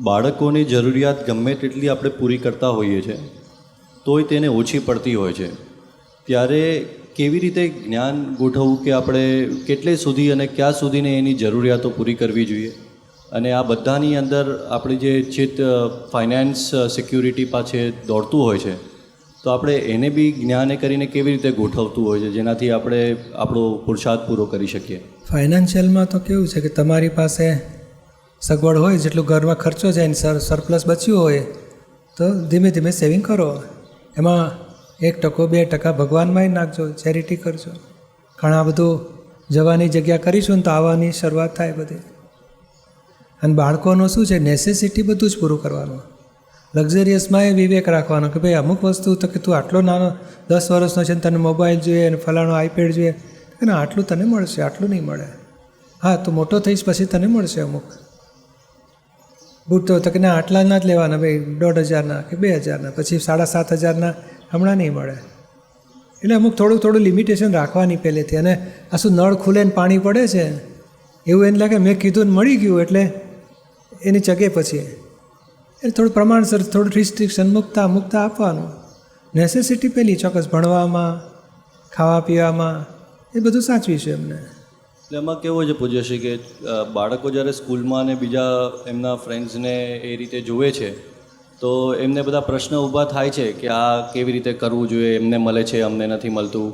બાળકોની જરૂરિયાત ગમે તેટલી આપણે પૂરી કરતા હોઈએ છીએ તોય તેને ઓછી પડતી હોય છે, ત્યારે કેવી રીતે જ્ઞાન ગોઠવવું કે આપણે કેટલે સુધી અને ક્યાં સુધીને એની જરૂરિયાતો પૂરી કરવી જોઈએ, અને આ બધાની અંદર આપણી જે ચિત્ત ફાઇનાન્સ સિક્યુરિટી પાછળ દોડતું હોય છે તો આપણે એને બી જ્ઞાને કરીને કેવી રીતે ગોઠવતું હોય છે જેનાથી આપણે આપણો પુરુષાર્થ પૂરો કરી શકીએ. ફાઇનાન્શિયલમાં તો કેવું છે કે તમારી પાસે સગવડ હોય, જેટલું ઘરમાં ખર્ચો જાય ને સરપ્લસ બચ્યું હોય તો ધીમે ધીમે સેવિંગ કરો. એમાં 1% 2% ભગવાનમાંય નાખજો, ચેરિટી કરજો. ઘણા બધું જવાની જગ્યા કરીશું ને તો આવવાની શરૂઆત થાય બધી. અને બાળકોનું શું છે, નેસેસિટી બધું જ પૂરું કરવાનું. લક્ઝરિયસમાં એ વિવેક રાખવાનો કે ભાઈ અમુક વસ્તુ તો કે તું આટલો નાનો 10 વર્ષનો છે ને તને મોબાઈલ જોઈએ અને ફલાણો આઈપેડ જોઈએ, કે ના આટલું તને મળશે, આટલું નહીં મળે. હા તું મોટો થઈશ પછી તને મળશે અમુક બૂટ, તો કે ના આટલા ના જ લેવાના ભાઈ, 1,500 કે 2,000, પછી 7,500 હમણાં નહીં મળે. એટલે અમુક થોડું લિમિટેશન રાખવાની પહેલેથી. અને આ શું નળ ખુલે ને પાણી પડે છે એવું એને લાગે મેં કીધું ને મળી ગયું એટલે એની ચગે પછી એટલે થોડું પ્રમાણસર થોડું રિસ્ટ્રિક્શન મુકતા આપવાનું. નેસેસિટી પહેલી ચોક્કસ ભણવામાં, ખાવા પીવામાં, એ બધું સાચવીશું એમને. એટલે એમાં કેવો છે પૂજ્યશ્રી કે બાળકો જ્યારે સ્કૂલમાં અને બીજા એમના ફ્રેન્ડ્સને એ રીતે જુએ છે તો એમને બધા પ્રશ્ન ઊભા થાય છે કે આ કેવી રીતે કરવું જોઈએ, એમને મળે છે અમને નથી મળતું,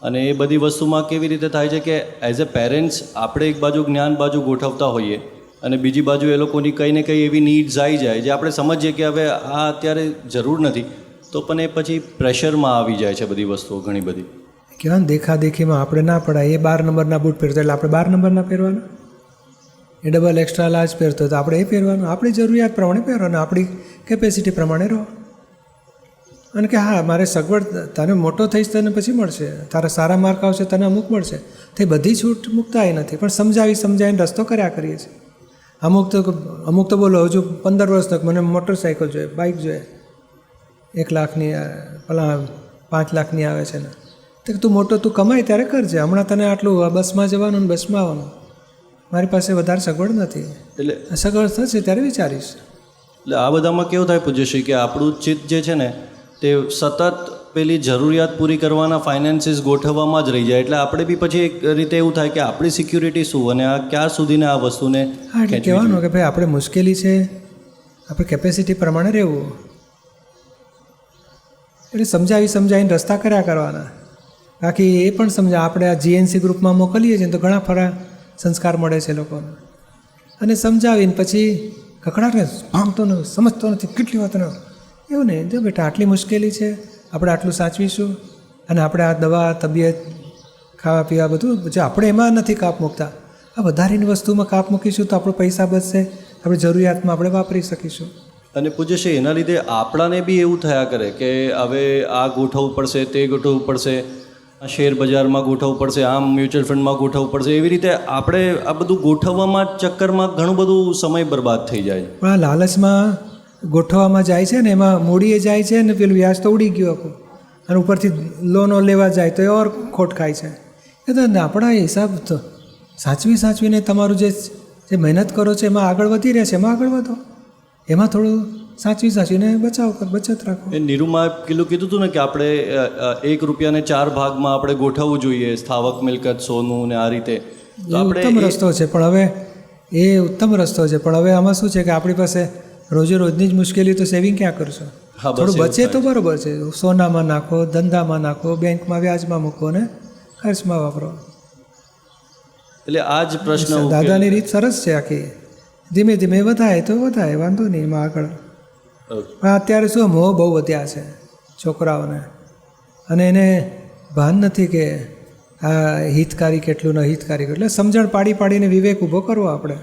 અને એ બધી વસ્તુમાં કેવી રીતે થાય છે કે એઝ એ પેરેન્ટ્સ આપણે એક બાજુ જ્ઞાન બાજુ ગોઠવતા હોઈએ અને બીજી બાજુ એ લોકોની કંઈ ને કંઈ એવી નીડ્સ આવી જાય જે આપણે સમજીએ કે હવે આ અત્યારે જરૂર નથી, તો પણ એ પછી પ્રેશરમાં આવી જાય છે બધી વસ્તુઓ ઘણી બધી. કહેવાય ને દેખાદેખીમાં આપણે ના પડાય. એ 12 નંબરના બૂટ પહેરતો એટલે આપણે 12 નંબરના પહેરવાના, એ ડબલ એક્સ્ટ્રા લાર્જ પહેરતો તો આપણે એ પહેરવાનું. આપણી જરૂરિયાત પ્રમાણે પહેરવાનું, આપણી કેપેસિટી પ્રમાણે રહો. અને કે હા મારે સગવડ, તને મોટો થઈશ તને પછી મળશે, તારા સારા માર્ક આવશે તને અમુક મળશે, તે બધી છૂટ મૂકતાય નથી, પણ સમજાવીને રસ્તો કર્યા કરીએ છીએ. અમુક તો બોલો હજુ 15 વર્ષ તક મને મોટરસાઇકલ જોઈએ, બાઇક જોઈએ, 1 લાખની, પેલા 5 લાખની આવે છે ને, તો તું મોટો તું કમાય ત્યારે કરજે, હમણાં તને આટલું બસમાં જવાનું ને બસમાં આવવાનું, મારી પાસે વધારે સગવડ નથી, એટલે સગવડ થશે ત્યારે વિચારીશ. એટલે આ બધામાં કેવું થાય પૂજ્યશ્રી કે આપણું ચિત્ત જે છે ને તે સતત પેલી જરૂરિયાત પૂરી કરવાના ફાઇનાન્સીસ ગોઠવવામાં જ રહી જાય. એટલે આપણે બી પછી એક રીતે એવું થાય કે આપણી સિક્યુરિટી શું અને આ ક્યાં સુધીને આ વસ્તુને. હા એટલે કહેવાનું કે ભાઈ આપણે મુશ્કેલી છે, આપણે કેપેસિટી પ્રમાણે રહેવું. એટલે સમજાવીને રસ્તા કર્યા કરવાના. બાકી એ પણ સમજા, આપણે આ જીએનસી ગ્રુપમાં મોકલીએ છીએ તો ઘણા ફરા સંસ્કાર મળે છે લોકોને, અને સમજાવીને પછી કકડાટને ભાંગતો નથી, સમજતો નથી, કેટલી વાત ન એવું નહીં. જો બેટા આટલી મુશ્કેલી છે, આપણે આટલું સાચવીશું, અને આપણે આ દવા, તબિયત, ખાવા પીવા બધું જો આપણે એમાં નથી કાપ મૂકતા, આ વધારેની વસ્તુમાં કાપ મૂકીશું તો આપણો પૈસા બચશે, આપણી જરૂરિયાતમાં આપણે વાપરી શકીશું. અને પૂજ્યશ્રી એના લીધે આપણાને બી એવું થયા કરે કે હવે આ ગોઠવવું પડશે, તે ગોઠવવું પડશે, શેર બજારમાં ગોઠવવું પડશે, આમ મ્યુચ્યુઅલ ફંડમાં ગોઠવવું પડશે, એવી રીતે આપણે આ બધું ગોઠવવામાં ચક્કરમાં ઘણું બધું સમય બરબાદ થઈ જાય. પણ આ લાલચમાં ગોઠવવામાં જાય છે ને, એમાં મૂડીએ જાય છે ને પેલું વ્યાજ તો ઉડી ગયું આખું, અને ઉપરથી લોનો લેવા જાય તો એ ઓર ખોટ ખાય છે. એ તો આપણા હિસાબ તો સાચવીને તમારું જે મહેનત કરો છો એમાં આગળ વધી રહ્યા છે, એમાં આગળ વધો, એમાં થોડું સાચવીને બચત રાખો. એ નીરુમાં પેલું કીધું હતું ને કે આપણે 1 રૂપિયાને 4 ભાગમાં આપણે ગોઠવવું જોઈએ, સ્થાવક મિલકત, સોનું ને આ રીતે. ઉત્તમ રસ્તો છે, પણ હવે આમાં શું છે કે આપણી પાસે રોજની જ મુશ્કેલી, તો સેવિંગ ક્યાં કરશો? થોડું બચે તો બરોબર છે, સોનામાં નાખો, ધંધામાં નાખો, બેંકમાં વ્યાજમાં મૂકો ને ખર્ચમાં વાપરો. એટલે આ જ પ્રશ્ન, દાદાની રીત સરસ છે આખી, ધીમે ધીમે વધાય તો વધાય, વાંધો નહીં એમાં આગળ. પણ અત્યારે શું મોહ બહુ વધ્યા છે છોકરાઓને, અને એને ભાન નથી કે આ હિતકારી કેટલું ન હિતકારી કેટલું. એટલે સમજણ પાડીને વિવેક ઊભો કરવો આપણે.